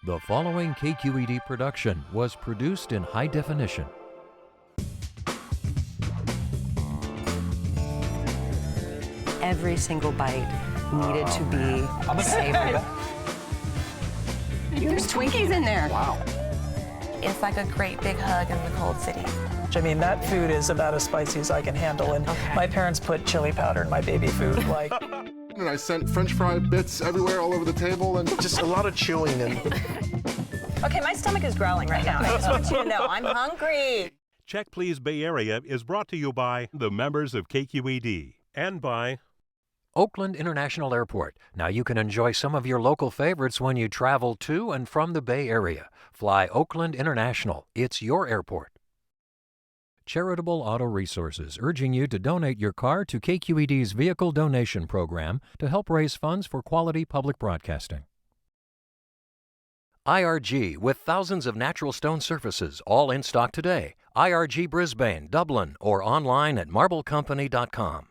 The following KQED production was produced in high definition. Every single bite needed to be savory. There's Twinkies in there. Wow. It's like a great big hug in the cold city. I mean, that food is about as spicy as I can handle, and my parents put chili powder in my baby food. Like, And I sent French fry bits everywhere, all over the table, and just a lot of chewing. And Okay, my stomach is growling right now. I just want you to know, I'm hungry. Check Please Bay Area is brought to you by the members of KQED and by Oakland International Airport. Now you can enjoy some of your local favorites when you travel to and from the Bay Area. Fly Oakland International. It's your airport. Charitable Auto Resources, urging you to donate your car to KQED's Vehicle Donation Program to help raise funds for quality public broadcasting. IRG, with thousands of natural stone surfaces, all in stock today. IRG Brisbane, Dublin, or online at marblecompany.com.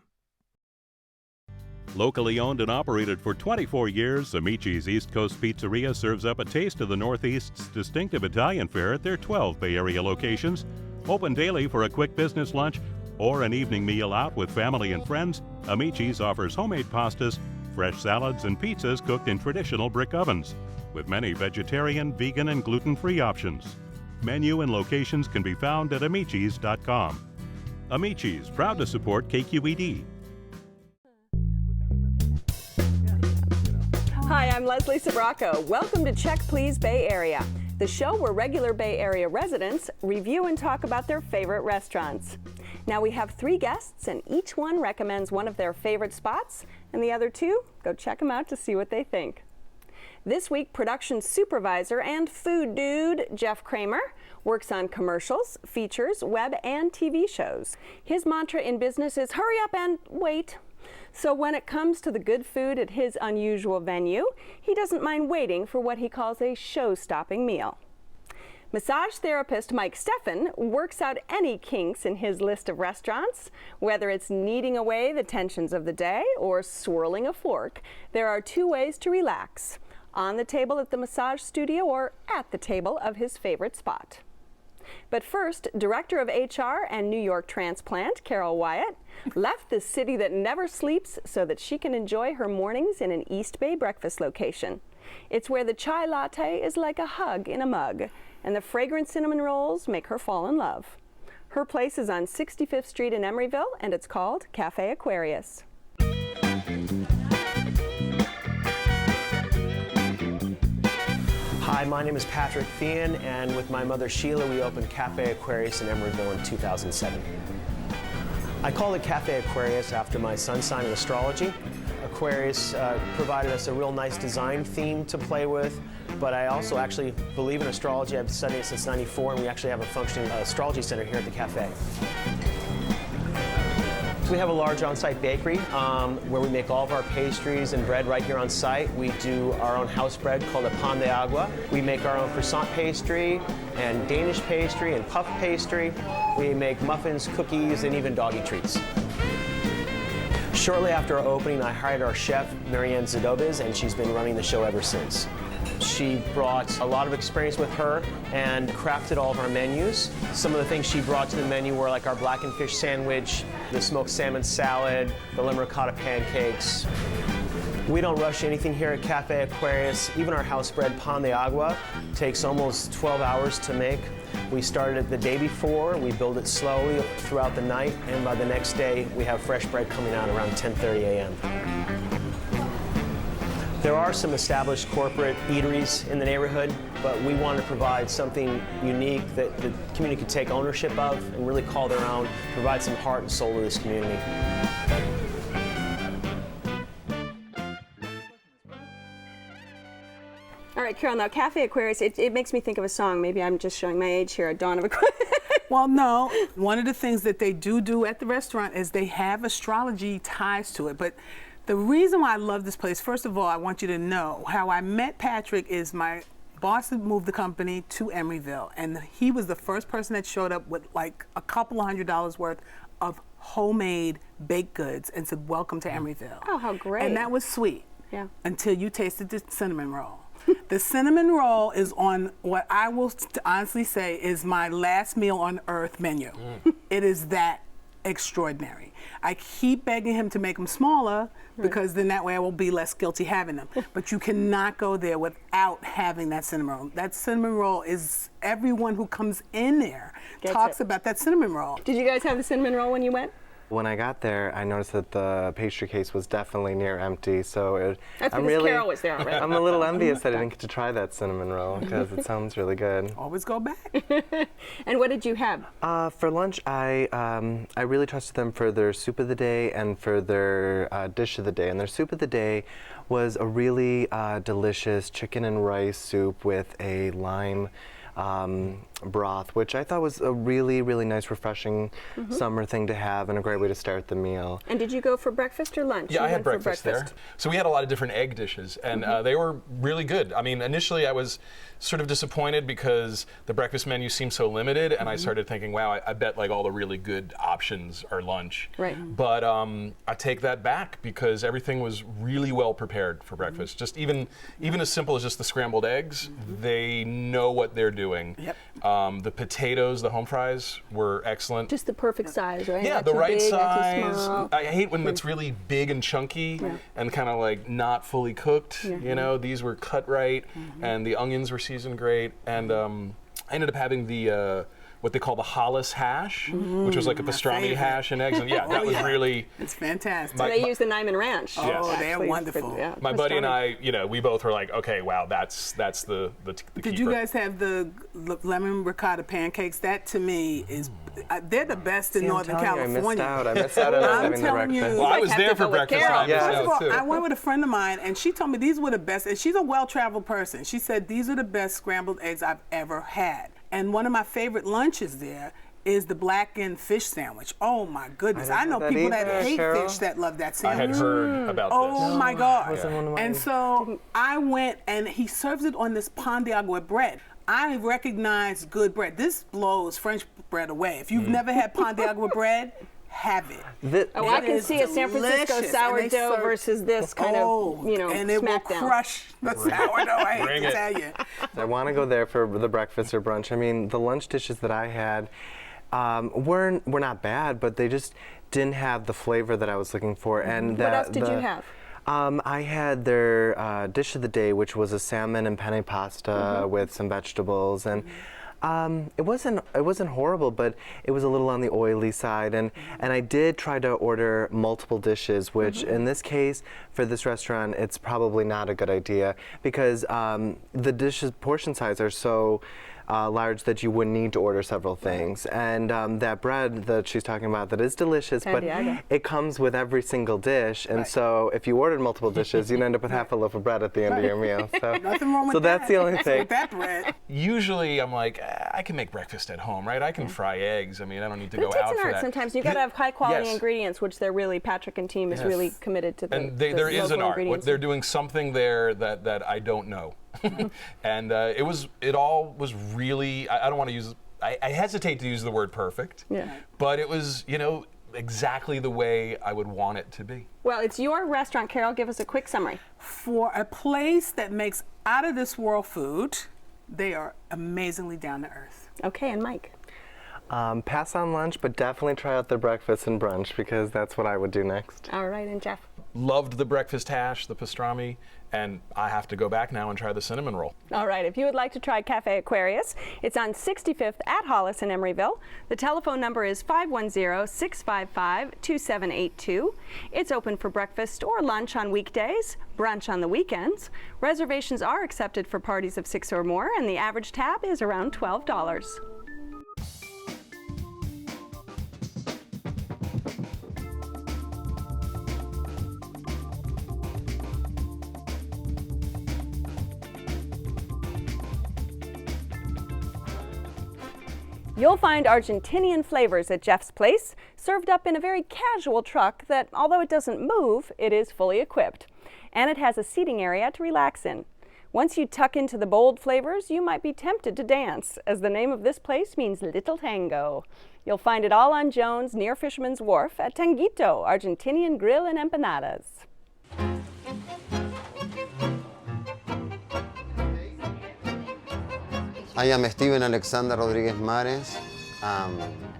Locally owned and operated for 24 years, Amici's East Coast Pizzeria serves up a taste of the Northeast's distinctive Italian fare at their 12 Bay Area locations. Open daily for a quick business lunch or an evening meal out with family and friends, Amici's offers homemade pastas, fresh salads, and pizzas cooked in traditional brick ovens, with many vegetarian, vegan, and gluten-free options. Menu and locations can be found at amicis.com. Amici's, proud to support KQED. Hi, I'm Leslie Sabraco. Welcome to Check Please Bay Area, the show where regular Bay Area residents review and talk about their favorite restaurants. Now we have 3 guests, and each one recommends one of their favorite spots, and the other 2 go check them out to see what they think. This week, production supervisor and food dude Jeff Kramer works on commercials, features, web, and TV shows. His mantra in business is hurry up and wait. So when it comes to the good food at his unusual venue, he doesn't mind waiting for what he calls a show-stopping meal. Massage therapist Mike Steffen works out any kinks in his list of restaurants. Whether it's kneading away the tensions of the day or swirling a fork, there are 2 ways to relax: on the table at the massage studio or at the table of his favorite spot. But first, Director of HR and New York Transplant, Carol Wyatt, left the city that never sleeps so that she can enjoy her mornings in an East Bay breakfast location. It's where the chai latte is like a hug in a mug, and the fragrant cinnamon rolls make her fall in love. Her place is on 65th Street in Emeryville, and it's called Café Aquarius. Hi, my name is Patrick Fian, and with my mother Sheila, we opened Café Aquarius in Emeryville in 2007. I call it Café Aquarius after my son's sign of astrology. Aquarius provided us a real nice design theme to play with, but I also actually believe in astrology. I've been studying it since '94, and we actually have a functioning astrology center here at the cafe. We have a large on-site bakery where we make all of our pastries and bread right here on site. We do our own house bread called a pan de agua. We make our own croissant pastry and Danish pastry and puff pastry. We make muffins, cookies, and even doggy treats. Shortly after our opening, I hired our chef, Marianne Zadobis, and she's been running the show ever since. She brought a lot of experience with her and crafted all of our menus. Some of the things she brought to the menu were like our blackened fish sandwich, the smoked salmon salad, the lemon ricotta pancakes. We don't rush anything here at Café Aquarius. Even our house bread pan de agua takes almost 12 hours to make. We started it the day before, we build it slowly throughout the night, and by the next day we have fresh bread coming out around 10:30 a.m. There are some established corporate eateries in the neighborhood, but we want to provide something unique that the community could take ownership of and really call their own, provide some heart and soul to this community. All right, Carol, now Café Aquarius, it makes me think of a song. Maybe I'm just showing my age here, at Dawn of Aquarius. Well, no. One of the things that they do at the restaurant is they have astrology ties to it. But the reason why I love this place, first of all, I want you to know how I met Patrick is my boss had moved the company to Emeryville, and he was the first person that showed up with like a couple of $100 worth of homemade baked goods and said, welcome to Emeryville. Oh, how great. And that was sweet. Yeah. Until you tasted the cinnamon roll. The cinnamon roll is on what I will honestly say is my last meal on earth menu. It is that extraordinary. I keep begging him to make them smaller because then that way I will be less guilty having them. But you cannot go there without having that cinnamon roll. That cinnamon roll is, everyone who comes in there talks about that cinnamon roll. Did you guys have the cinnamon roll when you went? When I got there, I noticed that the pastry case was definitely near empty, so That's because Carol was there already. I'm a little envious that I didn't get to try that cinnamon roll because it sounds really good. Always go back. And what did you have? For lunch, I really trusted them for their soup of the day and for their dish of the day. And their soup of the day was a really delicious chicken and rice soup with a lime broth, which I thought was a really, really nice, refreshing summer thing to have and a great way to start the meal. And did you go for breakfast or lunch? Yeah, I had breakfast there. So we had a lot of different egg dishes, and they were really good. I mean, initially I was sort of disappointed because the breakfast menu seemed so limited, and I started thinking, wow, I bet like all the really good options are lunch. Right. But I take that back because everything was really well prepared for breakfast. Just even as simple as just the scrambled eggs, they know what they're doing. Yep. The potatoes, the home fries were excellent. Just the perfect size, right? Yeah, Not the too right big, not too size. small. I hate when it's really big and chunky and kind of like not fully cooked. You know, these were cut right, and the onions were seasoned great. And I ended up having the what they call the Hollis hash, which was like a pastrami hash and eggs. And yeah, that was really. It's fantastic. So they use the Nyman Ranch. Oh, they're wonderful. My buddy and I, you know, we both were like, okay, wow, that's the Did you guys have the lemon ricotta pancakes? That to me is, they're the best in Northern California. I missed out on having the breakfast. Well, I was there for breakfast. Carol. First of all, I went with a friend of mine, and she told me these were the best, and she's a well-traveled person. She said these are the best scrambled eggs I've ever had. And one of my favorite lunches there is the blackened fish sandwich. Oh my goodness. I know people that hate fish that love that sandwich. I had heard about this. Oh my God. Yeah. And so I went, and he serves it on this pan de agua bread. I recognize good bread. This blows French bread away. If you've never had pan de agua bread, have it. I can see a San Francisco delicious, sourdough versus this kind of, you know, and it will crush the sourdough, I hate to tell you. I want to go there for the breakfast or brunch. I mean, the lunch dishes that I had were not bad, but they just didn't have the flavor that I was looking for. And what else did you have? I had their dish of the day, which was a salmon and penne pasta with some vegetables, and it wasn't horrible, but it was a little on the oily side, and I did try to order multiple dishes, which in this case for this restaurant it's probably not a good idea because the dishes portion size are so large that you wouldn't need to order several things. And that bread that she's talking about, that is delicious, but it comes with every single dish. And so if you ordered multiple dishes, you'd end up with half a loaf of bread at the end of your meal. So, nothing wrong with that. That's the only thing. With that bread. Usually I'm like, I can make breakfast at home, right? I can fry eggs. I mean, I don't need to go out for that. It takes an art. Sometimes you got to have high quality ingredients, which they're really, Patrick and team is really committed to. And there is an art. They're doing something there that I don't know. And it all was really, I don't want to use, I hesitate to use the word perfect, but it was, you know, exactly the way I would want it to be. Well, it's your restaurant, Carol. Give us a quick summary. For a place that makes out of this world food, they are amazingly down to earth. Okay, and Mike? Pass on lunch, but definitely try out their breakfast and brunch because that's what I would do next. All right, and Jeff? Loved the breakfast hash, the pastrami, and I have to go back now and try the cinnamon roll. All right, if you would like to try Café Aquarius, it's on 65th at Hollis in Emeryville. The telephone number is 510-655-2782. It's open for breakfast or lunch on weekdays, brunch on the weekends. Reservations are accepted for parties of 6 or more, and the average tab is around $12. You'll find Argentinian flavors at Jeff's Place, served up in a very casual truck that, although it doesn't move, it is fully equipped. And it has a seating area to relax in. Once you tuck into the bold flavors, you might be tempted to dance, as the name of this place means Little Tango. You'll find it all on Jones near Fisherman's Wharf at Tanguito Argentinian Grill and Empanadas. I am Steven Alexander Rodriguez Mares.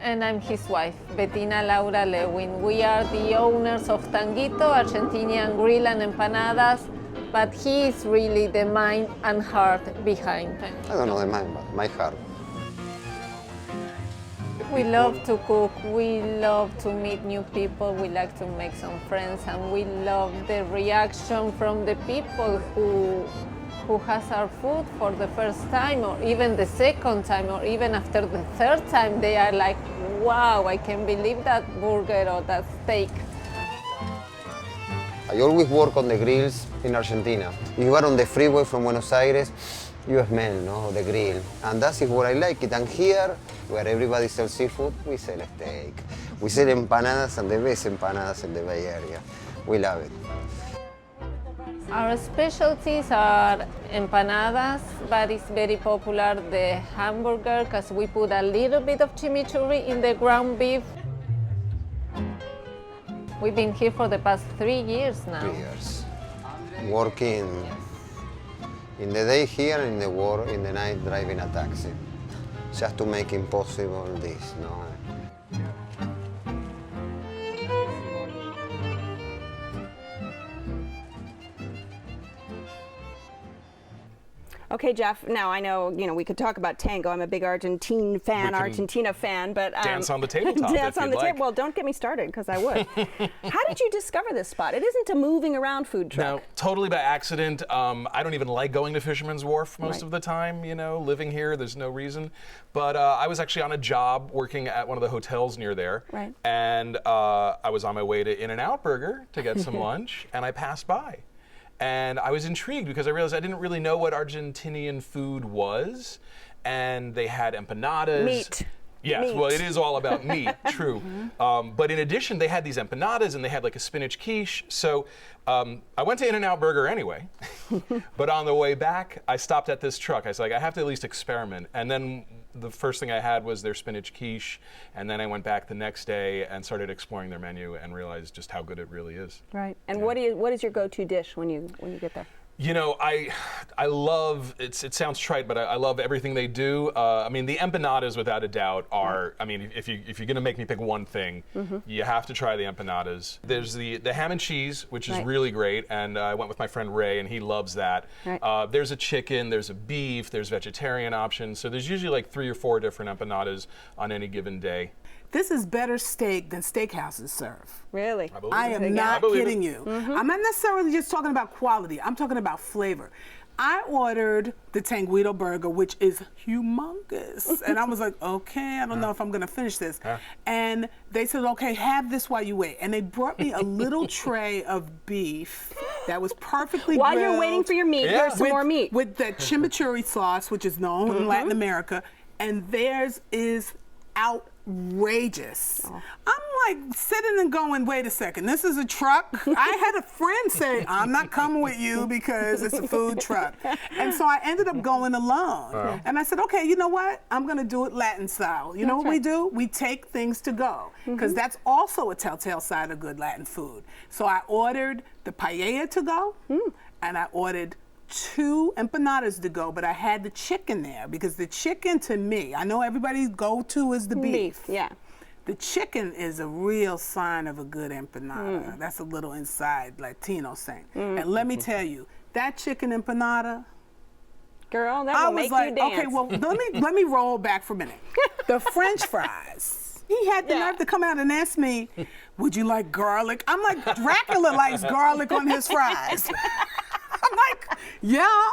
And I'm his wife, Bettina Laura Lewin. We are the owners of Tanguito Argentinian Grill and Empanadas, but he is really the mind and heart behind them. I don't know the mind, but my heart. We love to cook, we love to meet new people, we like to make some friends, and we love the reaction from the people who has our food for the first time, or even the second time, or even after the third time. They are like, wow, I can't believe that burger or that steak. I always work on the grills in Argentina. If you are on the freeway from Buenos Aires, you smell, no, the grill. And that is what I like it. And here, where everybody sells seafood, we sell steak. We sell empanadas, and the best empanadas in the Bay Area. We love it. Our specialties are empanadas, but it's very popular the hamburger because we put a little bit of chimichurri in the ground beef. We've been here for the past 3 years now. 3 years. Working in the day here, in the night driving a taxi, just to make impossible this, no? Okay, Jeff, now I know, we could talk about Tango. I'm a big Argentina fan, but... dance on the tabletop Dance if on you'd the table. like. Well, don't get me started, because I would. How did you discover this spot? It isn't a moving around food truck. No, totally by accident. I don't even like going to Fisherman's Wharf most of the time, living here, there's no reason. But I was actually on a job working at one of the hotels near there. Right. And I was on my way to In-N-Out Burger to get some lunch, and I passed by. And I was intrigued because I realized I didn't really know what Argentinian food was. And they had empanadas. Meat. Yes, Meat. well, it is all about meat, true. But in addition, they had these empanadas and they had like a spinach quiche. So I went to In-N-Out Burger anyway. But on the way back, I stopped at this truck. I was like, I have to at least experiment. And then the first thing I had was their spinach quiche. And then I went back the next day and started exploring their menu and realized just how good it really is. Right. And what is your go-to dish when you get there? I love, it sounds trite, but I love everything they do. I mean, the empanadas, without a doubt, are, I mean, if you're going to make me pick one thing, you have to try the empanadas. There's the ham and cheese, which is really great, and I went with my friend Ray, and he loves that. Right. There's a chicken, there's a beef, there's vegetarian options, so there's usually like 3 or 4 different empanadas on any given day. This is better steak than steakhouses serve. Really? I am not kidding you. I'm not necessarily just talking about quality. I'm talking about flavor. I ordered the Tanguito burger, which is humongous. And I was like, okay, I don't know if I'm going to finish this. And they said, okay, have this while you wait. And they brought me a little tray of beef that was perfectly While grilled. You're waiting for your meat, here's some more meat. With the chimichurri sauce, which is known in Latin America. And theirs is outrageous. I'm like sitting and going, wait a second, this is a truck? I had a friend say, I'm not coming with you because it's a food truck. And so I ended up going alone. And I said, okay, you know what? I'm going to do it Latin style. You know what we do? We take things to go, because that's also a telltale sign of good Latin food. So I ordered the paella to go, and I ordered 2 empanadas to go, but I had the chicken there because the chicken, to me, I know everybody's go-to is the beef. Yeah. The chicken is a real sign of a good empanada. That's a little inside Latino thing. And let me tell you, that chicken empanada, girl, that will make you dance. Okay, well, let me roll back for a minute. The French fries. He had the nerve to come out and ask me, would you like garlic? I'm like, Dracula likes garlic on his fries. I'm like, yeah.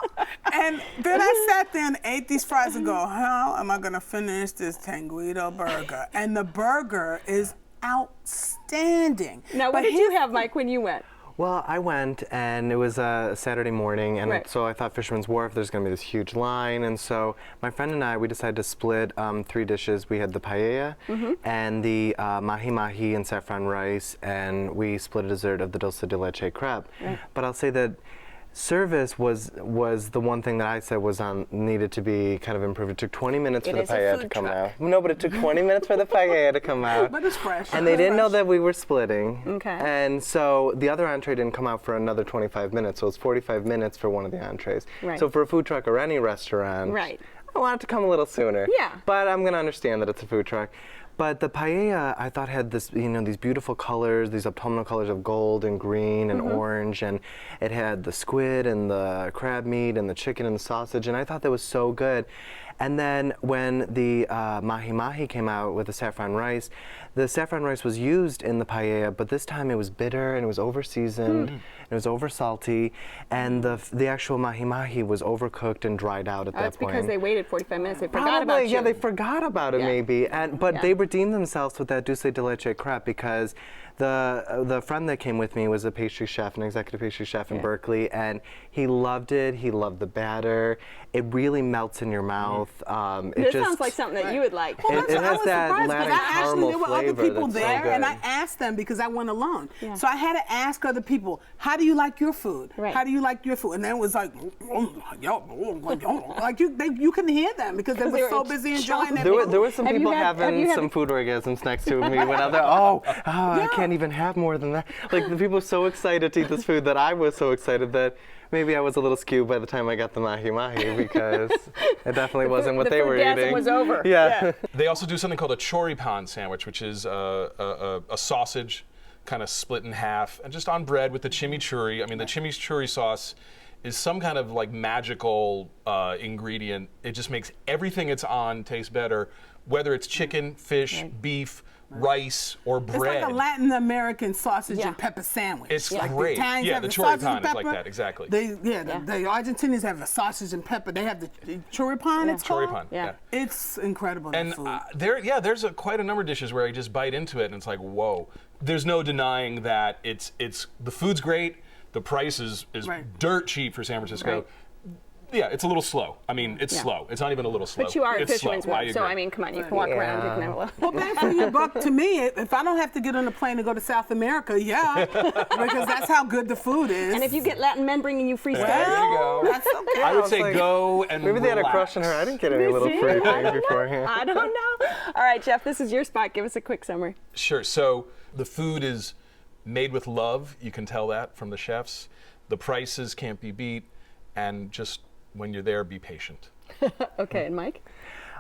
And then I sat there and ate these fries and go, how am I going to finish this Tanguito burger? And the burger is outstanding. Now, what did you have, Mike, when you went? Well, I went, and it was a Saturday morning, and so I thought Fisherman's Wharf, there's going to be this huge line, and so my friend and I, we decided to split 3 dishes. We had the paella and the mahi-mahi and saffron rice, and we split a dessert of the dulce de leche crepe. But I'll say that service was the one thing that I said was needed to be kind of improved. It took 20 minutes for the paella to come out. No, but it took 20 minutes for the paella to come out. But it's fresh. And they didn't know that we were splitting. Okay. And so the other entree didn't come out for another 25 minutes. So it's 45 minutes for one of the entrees. Right. So for a food truck or any restaurant, I want it to come a little sooner. Yeah. But I'm gonna understand that it's a food truck. But the paella, I thought, had this, these beautiful colors, these autumnal colors of gold and green and orange, and it had the squid and the crab meat and the chicken and the sausage, and I thought that was so good. And then when the mahi-mahi came out with the saffron rice was used in the paella, but this time it was bitter and it was over-seasoned, and it was over-salty, and the actual mahi-mahi was overcooked and dried out at that point. That's because they waited 45 minutes. They forgot Probably, about you. yeah, they forgot about it maybe, but they redeemed themselves with that dulce de leche crepe because the friend that came with me was a pastry chef, an executive pastry chef in Berkeley, and he loved it. He loved the batter. It really melts in your mouth. This sounds like something that you would like. Well, it has that Latin caramel there were flavor. other people that's there, so good. and I asked them because I went alone. So I had to ask other people, how do you like your food? Right. How do you like your food? And then it was like, like you couldn't hear them because they were so busy enjoying their meal. There were some people having some food orgasms next to me when I thought, I can't even have more than that. Like the people were so excited to eat this food that I was so excited that maybe I was a little skewed by the time I got the mahi-mahi because it definitely wasn't what they were eating. Was over. Yeah. They also do something called a choripan sandwich, which is a sausage kind of split in half and just on bread with the chimichurri. I mean, the chimichurri sauce is some kind of like magical ingredient. It just makes everything it's on taste better, whether it's chicken, fish, beef, rice, or bread. It's like a Latin American sausage and pepper sandwich. It's like great. The Italians have the sausage choripan and is pepper. like that, exactly. The Argentinians have a sausage and pepper. They have the choripan, it's called. Choripan, yeah. It's incredible, and food. there's quite a number of dishes where I just bite into it and it's like, whoa. There's no denying that it's the food's great, the price is dirt cheap for San Francisco. Right. Yeah, it's a little slow. I mean, it's slow. It's not even a little slow. But you are a it's fisherman's slow. wife, so I mean, come on, you can walk around, you can have a little. Well, bang for your buck to me, if I don't have to get on a plane to go to South America, because that's how good the food is. And if you get Latin men bringing you free stuff, there you go. That's okay. I would say go and maybe they had a crush on her. I didn't get any little free things beforehand. I don't know. All right, Jeff, this is your spot. Give us a quick summary. Sure. So the food is made with love. You can tell that from the chefs. The prices can't be beat, and just when you're there, be patient. Okay, and Mike?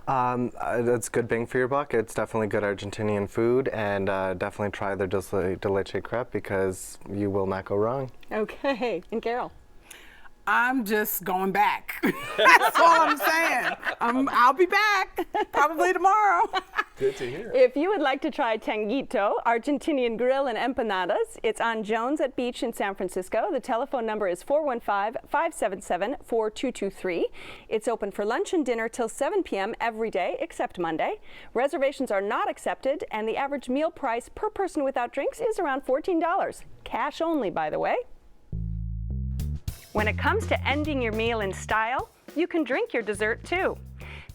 It's good bang for your buck. It's definitely good Argentinian food, and definitely try their dulce de leche crepe because you will not go wrong. Okay, and Carol? I'm just going back. That's all I'm saying. I'll be back, probably tomorrow. Good to hear. If you would like to try Tanguito Argentinian Grill and Empanadas, it's on Jones at Beach in San Francisco. The telephone number is 415-577-4223. It's open for lunch and dinner till 7 p.m. every day except Monday. Reservations are not accepted, and the average meal price per person without drinks is around $14. Cash only, by the way. When it comes to ending your meal in style, you can drink your dessert too.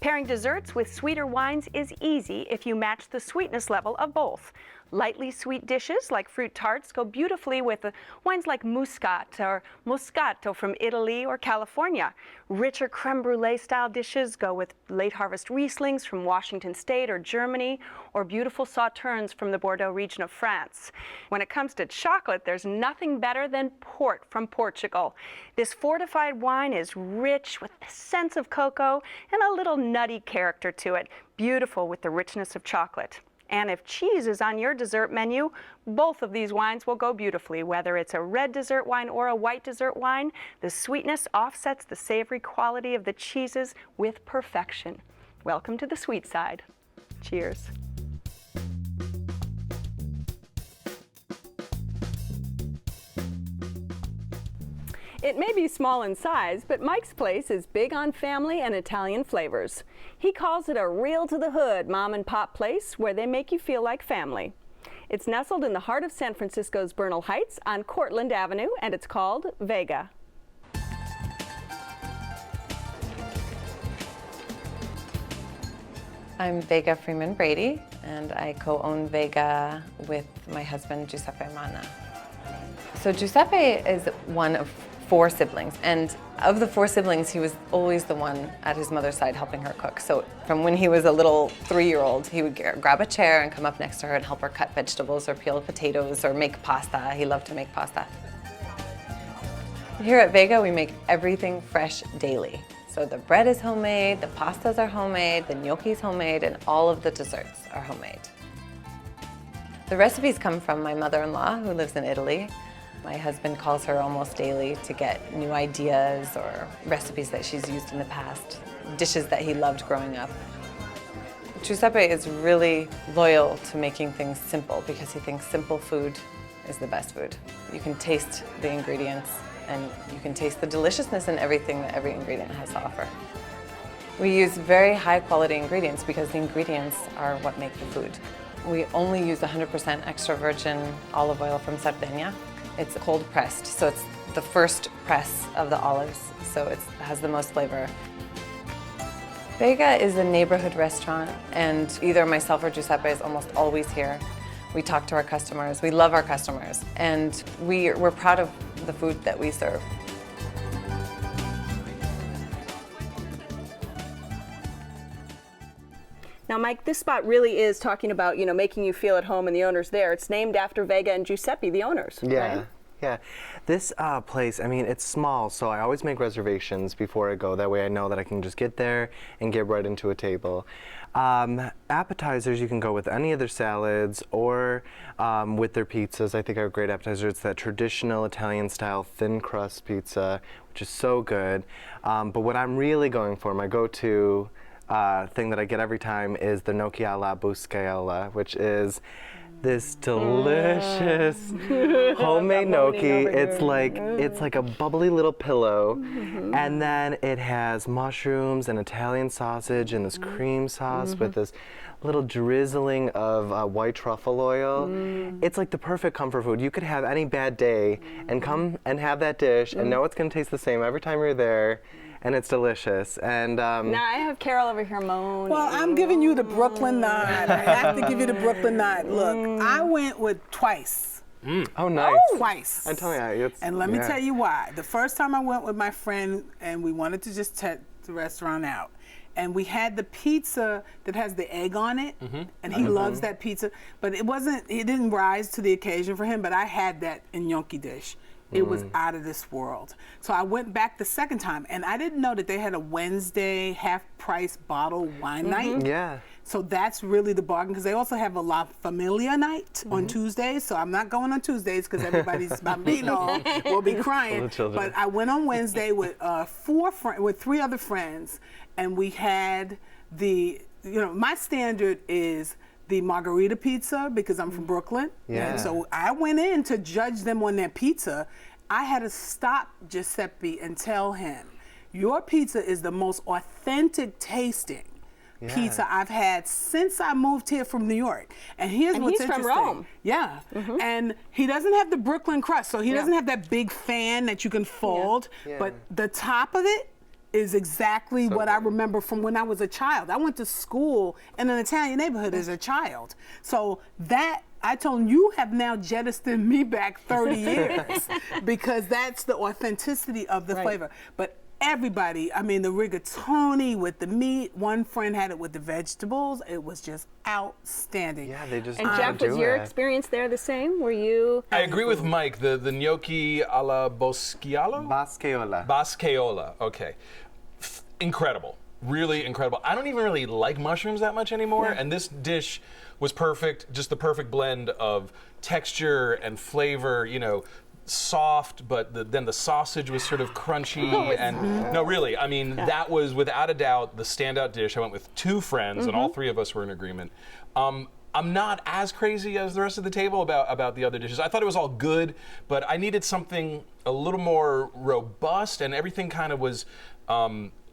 Pairing desserts with sweeter wines is easy if you match the sweetness level of both. Lightly sweet dishes like fruit tarts go beautifully with wines like Muscat or Moscato from Italy or California. Richer creme brulee style dishes go with late harvest Rieslings from Washington State or Germany, or beautiful Sauternes from the Bordeaux region of France. When it comes to chocolate, there's nothing better than port from Portugal. This fortified wine is rich with the sense of cocoa and a little nutty character to it, beautiful with the richness of chocolate. And if cheese is on your dessert menu, both of these wines will go beautifully. Whether it's a red dessert wine or a white dessert wine, the sweetness offsets the savory quality of the cheeses with perfection. Welcome to the sweet side. Cheers. It may be small in size, but Mike's Place is big on family and Italian flavors. He calls it a real to the hood mom and pop place where they make you feel like family. It's nestled in the heart of San Francisco's Bernal Heights on Cortlandt Avenue, and it's called Vega. I'm Vega Freeman Brady, and I co-own Vega with my husband Giuseppe Manna. So Giuseppe is one of 4 siblings, and of the 4 siblings, he was always the one at his mother's side helping her cook. So from when he was a little 3-year-old, he would grab a chair and come up next to her and help her cut vegetables or peel potatoes or make pasta. He loved to make pasta. Here at Vega, we make everything fresh daily. So the bread is homemade, the pastas are homemade, the gnocchi's homemade, and all of the desserts are homemade. The recipes come from my mother-in-law, who lives in Italy. My husband calls her almost daily to get new ideas or recipes that she's used in the past, dishes that he loved growing up. Giuseppe is really loyal to making things simple because he thinks simple food is the best food. You can taste the ingredients and you can taste the deliciousness in everything that every ingredient has to offer. We use very high quality ingredients because the ingredients are what make the food. We only use 100% extra virgin olive oil from Sardinia. It's cold pressed, so it's the first press of the olives, so it has the most flavor. Vega is a neighborhood restaurant, and either myself or Giuseppe is almost always here. We talk to our customers, we love our customers, and we're proud of the food that we serve. Now, Mike, this spot really is talking about, you know, making you feel at home and the owners there. It's named after Vega and Giuseppe, the owners. Yeah. Right? Yeah, this place, I mean, it's small, so I always make reservations before I go. That way I know that I can just get there and get right into a table. Appetizers, you can go with any of their salads or with their pizzas. I think are a great appetizer. It's that traditional Italian-style thin crust pizza, which is so good. But what I'm really going for, my go-to thing that I get every time is the gnocchi alla buscaiola, which is this delicious homemade gnocchi. It's like a bubbly little pillow, and then it has mushrooms and Italian sausage and this cream sauce with this little drizzling of white truffle oil. It's like the perfect comfort food. You could have any bad day and come and have that dish and know it's going to taste the same every time you're there. And it's delicious. And now I have Carol over here moaning. Well, I'm giving you the Brooklyn nod. I have to give you the Brooklyn nod. Look, I went with twice. Oh, nice. Twice. I'm telling you, and let me tell you why. The first time I went with my friend, and we wanted to just check the restaurant out. And we had the pizza that has the egg on it, and he loves that pizza. But it didn't rise to the occasion for him, but I had that gnocchi dish. It was out of this world. So I went back the second time, and I didn't know that they had a Wednesday half-price bottle wine night. Yeah. So that's really the bargain, because they also have a La Familia night on Tuesdays. So I'm not going on Tuesdays because everybody's bambino will be crying. But I went on Wednesday with with 3 other friends, and we had my standard is the margarita pizza because I'm from Brooklyn. Yeah. And so I went in to judge them on their pizza. I had to stop Giuseppe and tell him, your pizza is the most authentic tasting pizza I've had since I moved here from New York. And here's what's interesting. He's from Rome. Yeah. And he doesn't have the Brooklyn crust, so he doesn't have that big fan that you can fold, but the top of it is exactly what I remember from when I was a child. I went to school in an Italian neighborhood as a child. So that, I told him, you have now jettisoned me back 30 years because that's the authenticity of the flavor. But everybody, I mean, the rigatoni with the meat, one friend had it with the vegetables. It was just outstanding. Yeah, they just And Jeff, was your experience there the same? Were you? I agree with Mike. The gnocchi alla boschiala? Bascaiola. Bascaiola, okay. Incredible. Really incredible. I don't even really like mushrooms that much anymore, and this dish was perfect, just the perfect blend of texture and flavor, soft, but then the sausage was sort of crunchy, and no, really, I mean, that was without a doubt the standout dish. I went with 2 friends, and all 3 of us were in agreement. I'm not as crazy as the rest of the table about the other dishes. I thought it was all good, but I needed something a little more robust, and everything kind of was,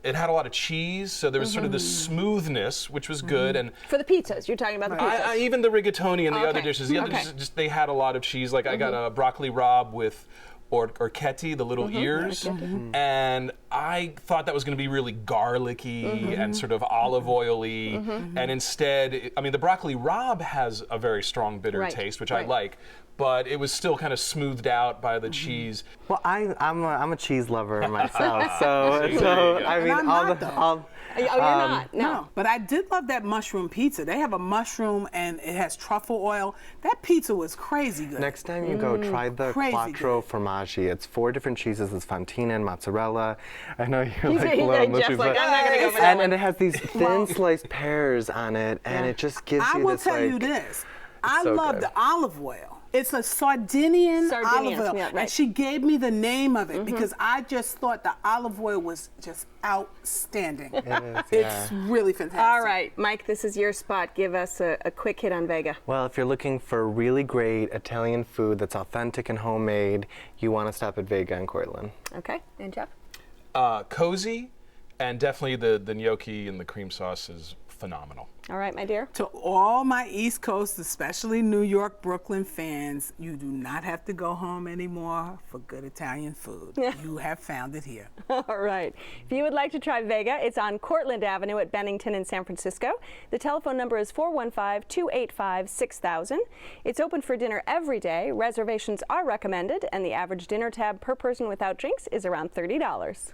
it had a lot of cheese, so there was sort of this smoothness, which was good. And for the pizzas, you're talking about the pizzas. Even the rigatoni and the other dishes. The other dishes, just they had a lot of cheese. Like I got a broccoli rabe with orchetti, the little ears, and I thought that was going to be really garlicky and sort of olive oily, and instead, I mean, the broccoli rabe has a very strong bitter taste, which I like, but it was still kind of smoothed out by the cheese. Well, I'm a cheese lover myself, so I mean, Oh, you're not? No, but I did love that mushroom pizza. They have a mushroom and it has truffle oil. That pizza was crazy good. Next time you go, try the quattro formaggi. It's 4 different cheeses. It's fontina and mozzarella. I know you're like, Jeff's like, I'm not gonna go for that one. And it has these thin sliced pears on it, and it just gives you this. I will tell you this. I love the olive oil. It's a Sardinian olive oil. Yeah, right. And she gave me the name of it because I just thought the olive oil was just outstanding. It is, It's really fantastic. All right, Mike, this is your spot. Give us a quick hit on Vega. Well, if you're looking for really great Italian food that's authentic and homemade, you want to stop at Vega in Cortland. Okay, and Jeff? Cozy, and definitely the gnocchi and the cream sauce is phenomenal. All right, my dear. To all my East Coast, especially New York, Brooklyn fans, you do not have to go home anymore for good Italian food. You have found it here. All right. If you would like to try Vega, it's on Cortland Avenue at Bennington in San Francisco. The telephone number is 415-285-6000. It's open for dinner every day. Reservations are recommended, and the average dinner tab per person without drinks is around $30.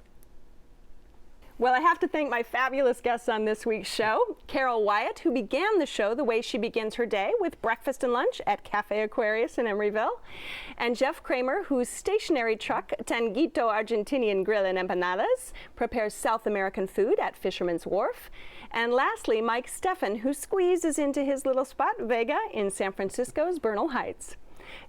Well, I have to thank my fabulous guests on this week's show. Carol Wyatt, who began the show the way she begins her day, with breakfast and lunch at Café Aquarius in Emeryville. And Jeff Kramer, whose stationary truck, Tanguito Argentinian Grill Empanadas, prepares South American food at Fisherman's Wharf. And lastly, Mike Steffen, who squeezes into his little spot, Vega, in San Francisco's Bernal Heights.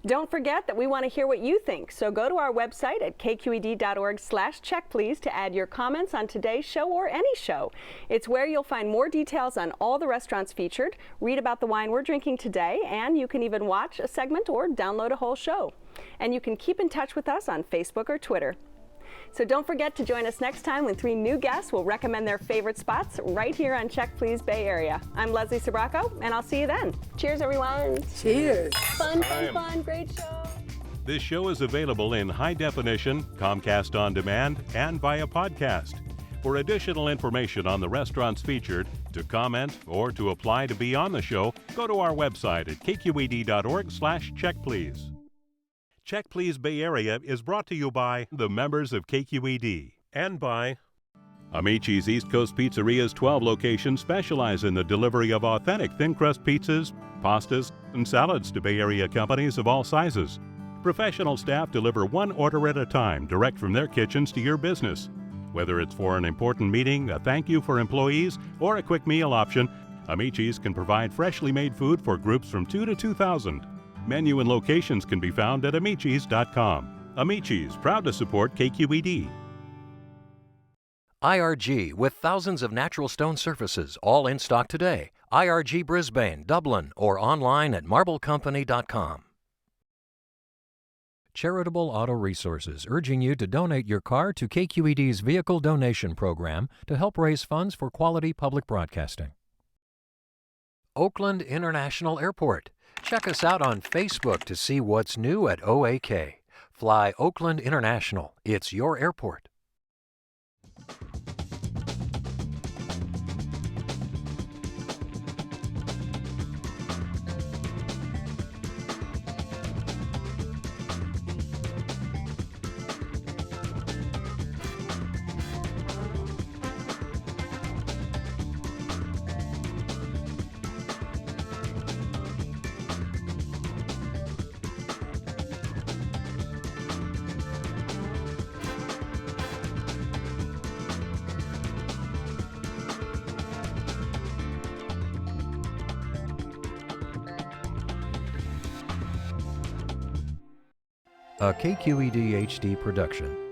Don't forget that we want to hear what you think, so go to our website at kqed.org/checkplease to add your comments on today's show or any show. It's where you'll find more details on all the restaurants featured, read about the wine we're drinking today, and you can even watch a segment or download a whole show. And you can keep in touch with us on Facebook or Twitter. So don't forget to join us next time when 3 new guests will recommend their favorite spots right here on Check Please Bay Area. I'm Leslie Sabraco, and I'll see you then. Cheers, everyone. Cheers. Fun, great show. This show is available in high definition, Comcast On Demand, and via podcast. For additional information on the restaurants featured, to comment, or to apply to be on the show, go to our website at kqed.org/checkplease. Check Please Bay Area is brought to you by the members of KQED and by Amici's East Coast Pizzeria's 12 locations specialize in the delivery of authentic thin crust pizzas, pastas, and salads to Bay Area companies of all sizes. Professional staff deliver one order at a time direct from their kitchens to your business. Whether it's for an important meeting, a thank you for employees, or a quick meal option, Amici's can provide freshly made food for groups from 2 to 2,000. Menu and locations can be found at amicis.com. Amici's, proud to support KQED. IRG, with thousands of natural stone surfaces, all in stock today. IRG Brisbane, Dublin, or online at marblecompany.com. Charitable Auto Resources, urging you to donate your car to KQED's Vehicle Donation Program to help raise funds for quality public broadcasting. Oakland International Airport. Check us out on Facebook to see what's new at OAK. Fly Oakland International. It's your airport. A KQED HD production.